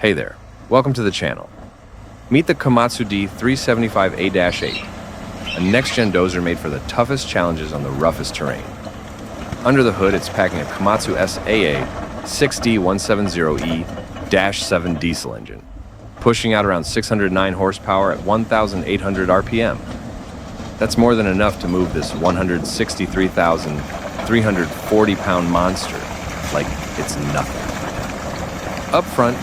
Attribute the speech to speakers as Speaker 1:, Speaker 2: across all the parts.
Speaker 1: Hey there, welcome to the channel. Meet the Komatsu D375A-8, a next-gen dozer made for the toughest challenges on the roughest terrain. Under the hood, it's packing a Komatsu SAA 6D170E-7 diesel engine, pushing out around 609 horsepower at 1,800 RPM. That's more than enough to move this 163,340-pound monster like it's nothing. Up front,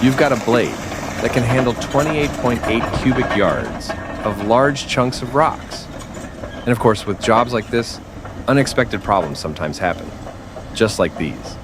Speaker 1: you've got a blade that can handle 28.8 cubic yards of large chunks of rocks. And of course, with jobs like this, unexpected problems sometimes happen, just like these.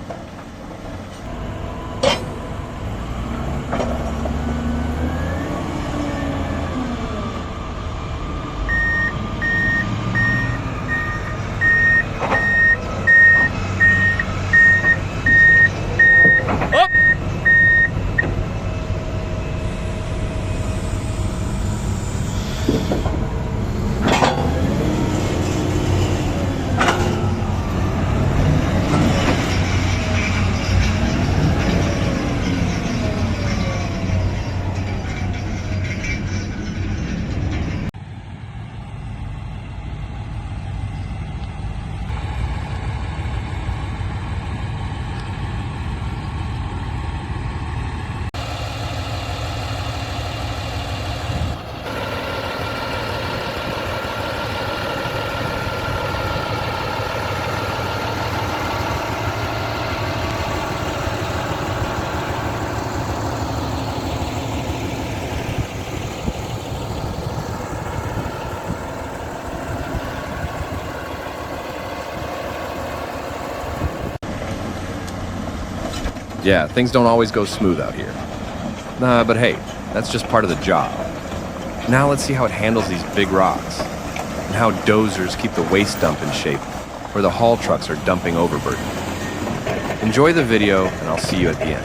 Speaker 1: Yeah, things don't always go smooth out here. But hey, that's just part of the job. Now let's see how it handles these big rocks, and how dozers keep the waste dump in shape, where the haul trucks are dumping overburden. Enjoy the video, and I'll see you at the end.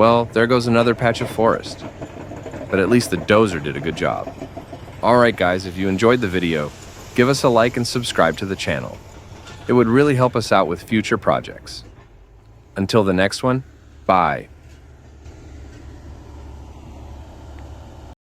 Speaker 1: well, there goes another patch of forest. But at least the dozer did a good job. Alright guys, if you enjoyed the video, give us a like and subscribe to the channel. It would really help us out with future projects. Until the next one, bye.